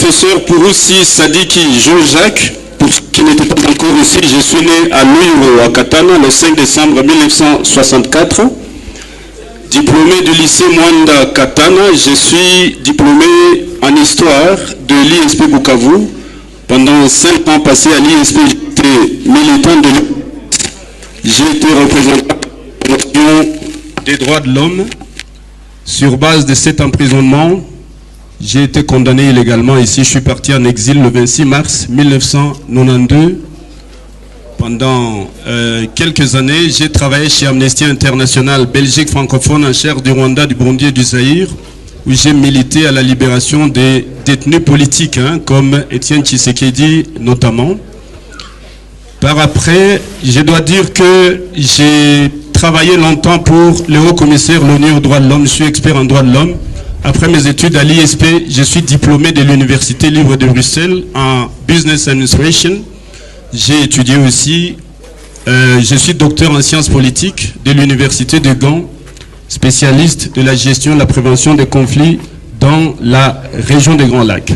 professeur Pouroussi Sadiki Jean-Jacques. Pour ceux qui n'étaient pas encore ici, je suis né à Luiro, à Katana, le 5 décembre 1964. Diplômé du lycée Mwanda Katana, je suis diplômé en histoire de l'ISP Bukavu. Pendant 5 ans passés à l'ISP, j'étais militant de l'ISP. J'ai été représentant de la Commission des droits de l'homme. Sur base de cet emprisonnement, j'ai été condamné illégalement ici. Je suis parti en exil le 26 mars 1992. Pendant quelques années, j'ai travaillé chez Amnesty International Belgique francophone en chair du Rwanda, du Burundi et du Zaïre, où j'ai milité à la libération des détenus politiques, comme Étienne Tshisekedi notamment. Par après, je dois dire que j'ai travaillé longtemps pour le haut-commissaire l'ONU aux droits de l'homme. Je suis expert en droits de l'homme. Après mes études à l'ISP, je suis diplômé de l'Université libre de Bruxelles en Business Administration. J'ai étudié aussi, je suis docteur en sciences politiques de l'Université de Gand, spécialiste de la gestion et la prévention des conflits dans la région des Grands Lacs.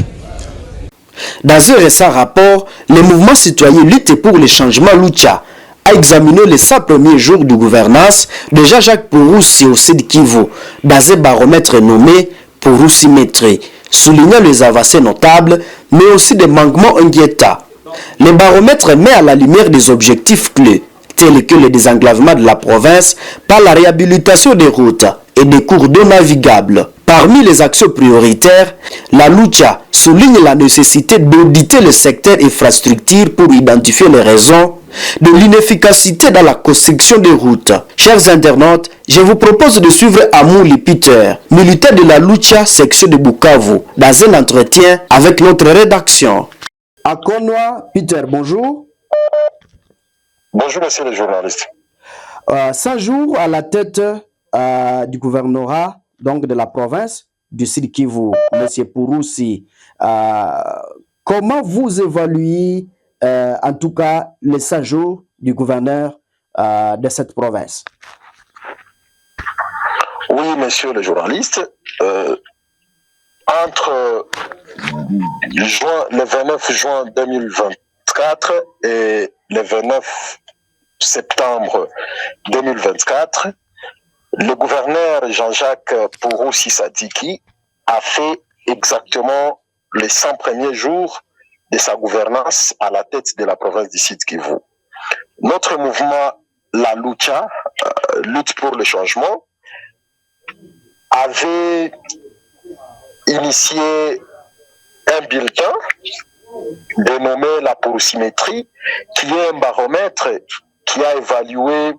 Dans un récent rapport, le mouvement citoyen Lutte pour le changement Lucha a examiné les 100 premiers jours de gouvernance de Jean-Jacques Pouroussi au Sud Kivu dans un baromètre nommé Pouroussi-métré, soulignant les avancées notables mais aussi des manquements inquiétants. Le baromètre met à la lumière des objectifs clés tels que le désenglavement de la province par la réhabilitation des routes et des cours d'eau navigables. Parmi les actions prioritaires, la Lucha souligne la nécessité d'auditer le secteur infrastructure pour identifier les raisons de l'inefficacité dans la construction des routes. Chers internautes, je vous propose de suivre Amouli Peter, militant de la Lucha section de Bukavu, dans un entretien avec notre rédaction. Akonwa Peter, bonjour. Bonjour, monsieur le journaliste. 100 jours à la tête du gouvernorat donc de la province du Sud Kivu, monsieur Pouroussi. Comment vous évaluez en tout cas les 100 jours du gouverneur de cette province? Oui, monsieur le journaliste. Entre le 29 juin 2024 et le 29 septembre 2024, le gouverneur Jean-Jacques Pouroussi Sadiki a fait exactement les 100 premiers jours de sa gouvernance à la tête de la province du Sud Kivu. Notre mouvement, la Lucha, lutte pour le changement, avait initié un bulletin dénommé la Pouroussi-métrie, qui est un baromètre qui a évalué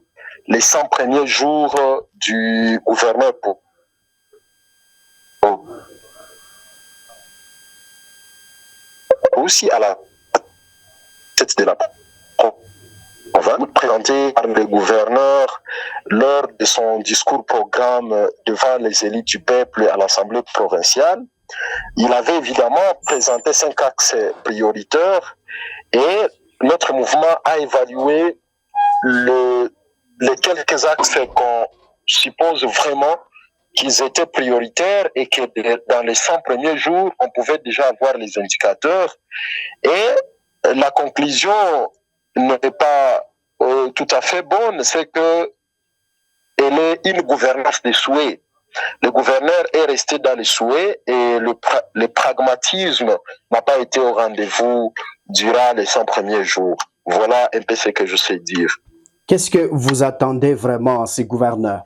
les 100 premiers jours du gouverneur aussi à la tête de la province, présenté par le gouverneur lors de son discours programme devant les élites du peuple à l'Assemblée provinciale. Il avait évidemment présenté 5 axes prioritaires et notre mouvement a évalué les quelques axes qu'on suppose vraiment qu'ils étaient prioritaires et que dans les 100 premiers jours, on pouvait déjà avoir les indicateurs. Et la conclusion n'est pas tout à fait bonne, c'est que elle est une gouvernance des souhaits. Le gouverneur est resté dans les souhaits et le pragmatisme n'a pas été au rendez-vous durant les 100 premiers jours. Voilà un peu ce que je sais dire. Qu'est-ce que vous attendez vraiment à ces gouverneurs?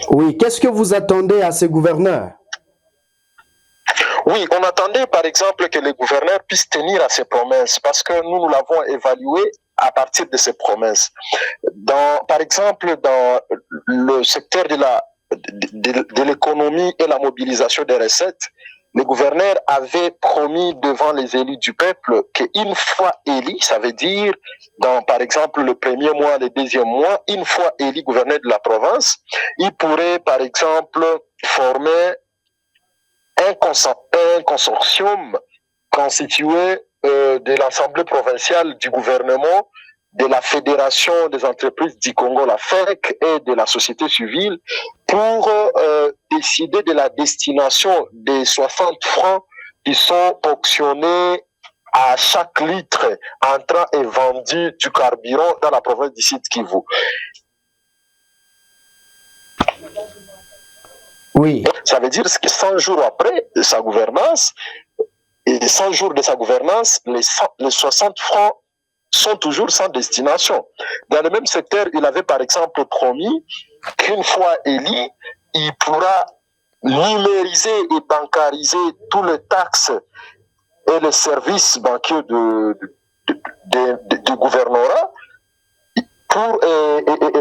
Oui, qu'est-ce que vous attendez à ces gouverneurs? Oui, on attendait par exemple que les gouverneurs puissent tenir à ces promesses parce que nous l'avons évalué à partir de ces promesses. Par exemple, dans le secteur de l'économie et la mobilisation des recettes, le gouverneur avait promis devant les élus du peuple qu'une fois élu, ça veut dire par exemple le premier mois, le deuxième mois, une fois élu gouverneur de la province, il pourrait par exemple former un consortium constitué de l'Assemblée provinciale du gouvernement, de la Fédération des entreprises du Congo, la FEC, et de la société civile pour décider de la destination des 60 francs qui sont auctionnés à chaque litre entrant et vendu du carburant dans la province du Sud Kivu. Oui. Ça veut dire que 100 jours après sa gouvernance, et 100 jours de sa gouvernance, les 60 francs sont toujours sans destination. Dans le même secteur, il avait par exemple promis qu'une fois élu, il pourra numériser et bancariser tous les taxes et les services bancaires du gouvernorat pour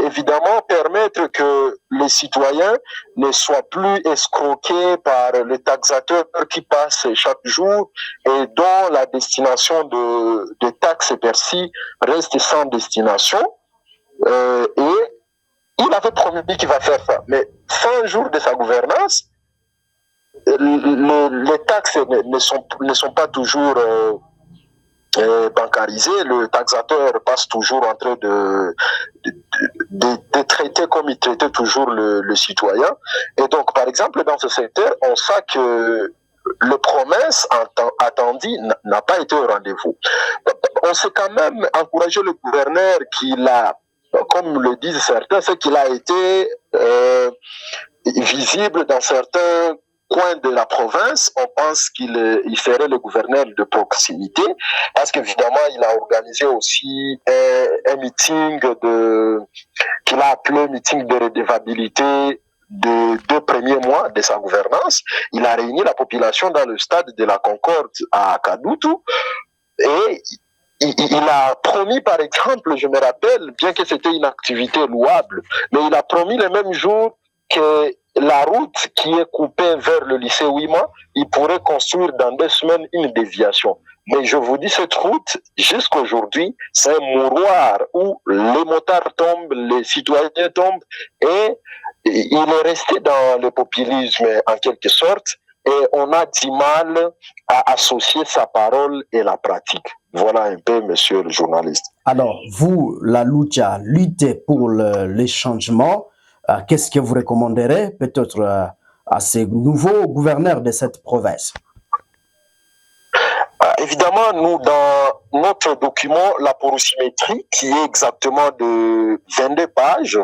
évidemment permettre que les citoyens ne soient plus escroqués par les taxateurs qui passent chaque jour et dont la destination de taxes perçues reste sans destination. Et il avait promis qu'il va faire ça. Mais 100 jours de sa gouvernance, les taxes ne sont pas toujours bancarisées. Le taxateur passe toujours en train de traiter comme il traitait toujours le citoyen. Et donc, par exemple, dans ce secteur, on sait que les promesses attendues n'a pas été au rendez-vous. On s'est quand même encouragé le gouverneur qu'il a, comme le disent certains, c'est qu'il a été visible dans certains coins de la province. On pense qu'il serait le gouverneur de proximité parce qu'évidemment il a organisé aussi un meeting qu'il a appelé meeting de redevabilité des 2 premiers mois de sa gouvernance. Il a réuni la population dans le stade de la Concorde à Kadutu et il a promis, par exemple, je me rappelle, bien que c'était une activité louable, mais il a promis le même jour que la route qui est coupée vers le lycée Ouima, il pourrait construire dans 2 semaines une déviation. Mais je vous dis, cette route, jusqu'aujourd'hui, c'est un mouroir où les motards tombent, les citoyens tombent, et il est resté dans le populisme en quelque sorte, et on a du mal à associer sa parole et la pratique. Voilà un peu, monsieur le journaliste. Alors, vous, la Lucha, luttez pour les changements. Qu'est-ce que vous recommanderez peut-être à ces nouveaux gouverneurs de cette province? Évidemment, nous, dans notre document, la porosimétrie, qui est exactement de 22 pages,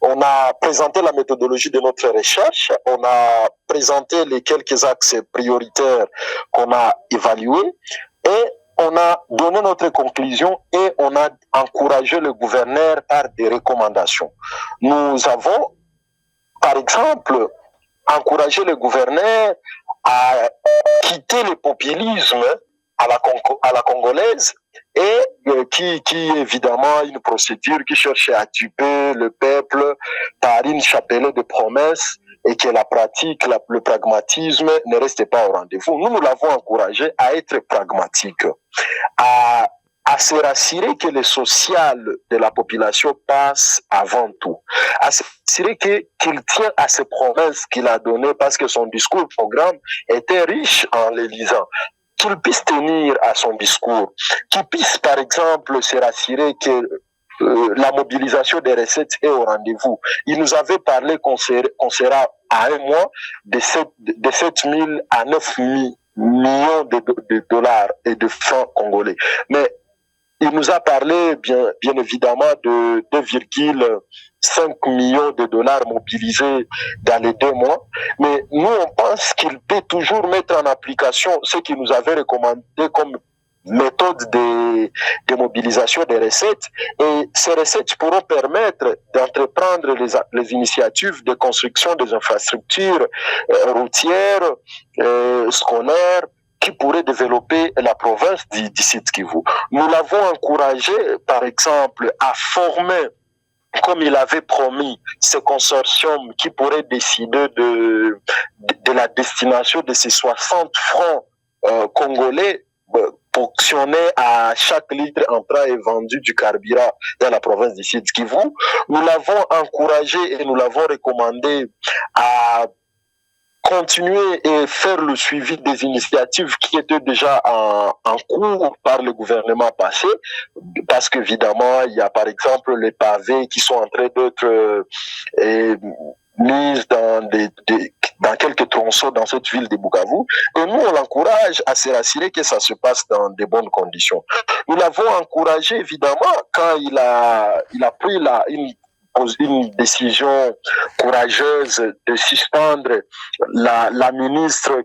on a présenté la méthodologie de notre recherche, on a présenté les quelques axes prioritaires qu'on a évalués et on a donné notre conclusion et on a encouragé le gouverneur par des recommandations. Nous avons, par exemple, encouragé le gouverneur à quitter le populisme à la congolaise et qui évidemment une procédure qui cherche à duper le peuple par une chapelet de promesses et que la pratique, le pragmatisme ne reste pas au rendez-vous. Nous l'avons encouragé à être pragmatique, à se rassurer que le social de la population passe avant tout, à se rassurer qu'il tient à ses promesses qu'il a données parce que son discours programme était riche en les lisant, qu'il puisse tenir à son discours, qu'il puisse par exemple se rassurer que la mobilisation des recettes est au rendez-vous. Il nous avait parlé qu'on sera à un mois de 7 000 à 9 millions de dollars et de francs congolais. Mais il nous a parlé bien évidemment de 2,5 millions de dollars mobilisés dans les 2 mois. Mais nous, on pense qu'il peut toujours mettre en application ce qu'il nous avait recommandé comme méthode de mobilisation des recettes. Et ces recettes pourront permettre d'entreprendre les initiatives de construction des infrastructures routières, scolaires, qui pourrait développer la province du Sud Kivu. Nous l'avons encouragé, par exemple, à former, comme il avait promis, ce consortium qui pourrait décider de la destination de ces 60 francs congolais ponctionnés à chaque litre entrant et vendu du carburant dans la province du Sud Kivu. Nous l'avons encouragé et nous l'avons recommandé à continuer et faire le suivi des initiatives qui étaient déjà en cours par le gouvernement passé, parce qu'évidemment, il y a par exemple les pavés qui sont en train d'être mises dans quelques tronçons dans cette ville de Bukavu. Et nous, on l'encourage à se rassurer que ça se passe dans de bonnes conditions. Nous l'avons encouragé, évidemment, quand il a pris une décision courageuse de suspendre la ministre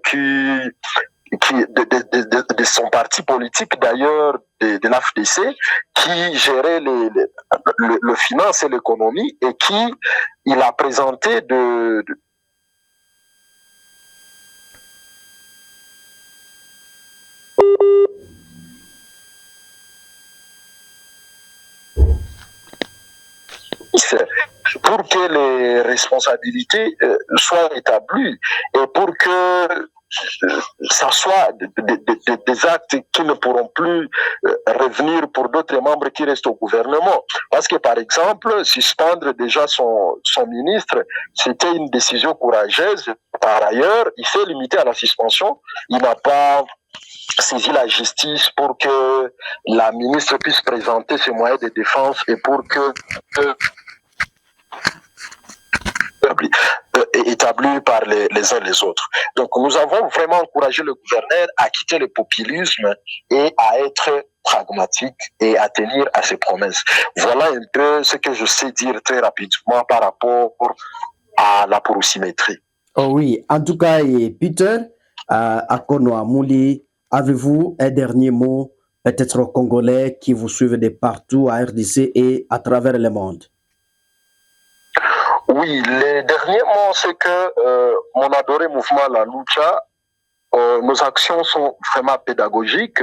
de son parti politique, d'ailleurs, de l'AFDC, qui gérait le finance et l'économie, et qui il a présenté pour que les responsabilités soient établies et pour que ça soit des actes qui ne pourront plus revenir pour d'autres membres qui restent au gouvernement. Parce que, par exemple, suspendre déjà son ministre, c'était une décision courageuse. Par ailleurs, il s'est limité à la suspension. Il n'a pas saisi la justice pour que la ministre puisse présenter ses moyens de défense et pour que établi par les uns les autres. Donc nous avons vraiment encouragé le gouverneur à quitter le populisme et à être pragmatique et à tenir à ses promesses. Voilà un peu ce que je sais dire très rapidement par rapport à la porosymétrie. Oh oui, en tout cas, Peter, à Konoa Mouli, avez-vous un dernier mot, peut-être aux Congolais qui vous suivent de partout à RDC et à travers le monde? Oui, le dernier mot, c'est que mon adoré mouvement La Lucha, nos actions sont vraiment pédagogiques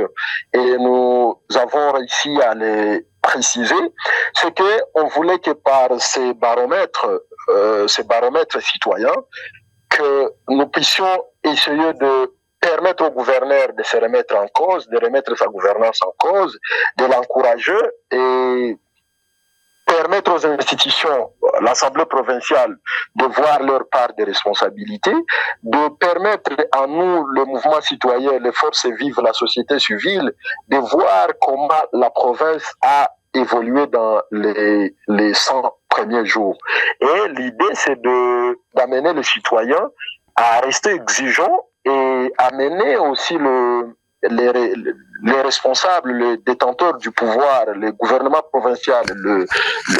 et nous avons réussi à les préciser. C'est que on voulait que par ces baromètres citoyens, que nous puissions essayer de permettre au gouverneur de se remettre en cause, de remettre sa gouvernance en cause, de l'encourager et permettre aux institutions, l'Assemblée provinciale, de voir leur part de responsabilité, de permettre à nous, le mouvement citoyen, les forces vives, la société civile, de voir comment la province a évolué dans les 100 premiers jours. Et l'idée, c'est d'amener les citoyens à rester exigeants et amener aussi les responsables, les détenteurs du pouvoir, le gouvernement provincial,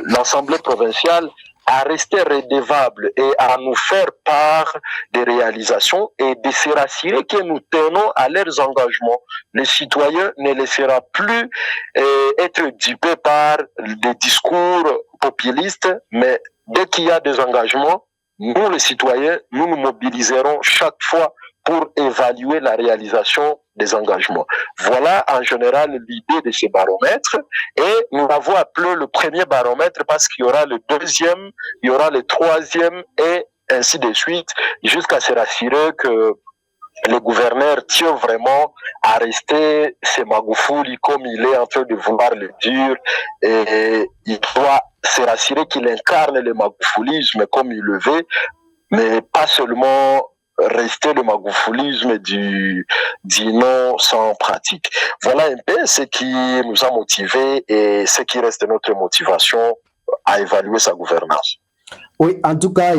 l'Assemblée provinciale, à rester redevables et à nous faire part des réalisations et de se rassurer que nous tenons à leurs engagements. Les citoyens ne laisseront plus être dupés par des discours populistes, mais dès qu'il y a des engagements, nous les citoyens, nous nous mobiliserons chaque fois pour évaluer la réalisation des engagements. Voilà en général l'idée de ces baromètres et nous l'avons appelé le premier baromètre parce qu'il y aura le deuxième, il y aura le troisième et ainsi de suite jusqu'à se rassurer que le gouverneur tient vraiment à rester ce Magufuli comme il est en train de vouloir le dire et il doit se rassurer qu'il incarne le Magufulisme comme il le veut, mais pas seulement rester le magoufulisme du non sans pratique. Voilà un peu ce qui nous a motivés et ce qui reste notre motivation à évaluer sa gouvernance. Oui, en tout cas,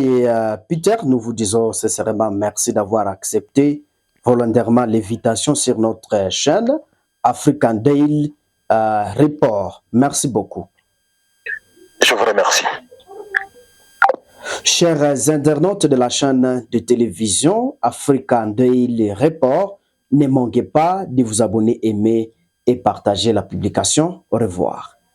Peter, nous vous disons sincèrement merci d'avoir accepté volontairement l'invitation sur notre chaîne African Daily Report. Merci beaucoup. Je vous remercie. Chers internautes de la chaîne de télévision African Daily Report, ne manquez pas de vous abonner, aimer et partager la publication. Au revoir.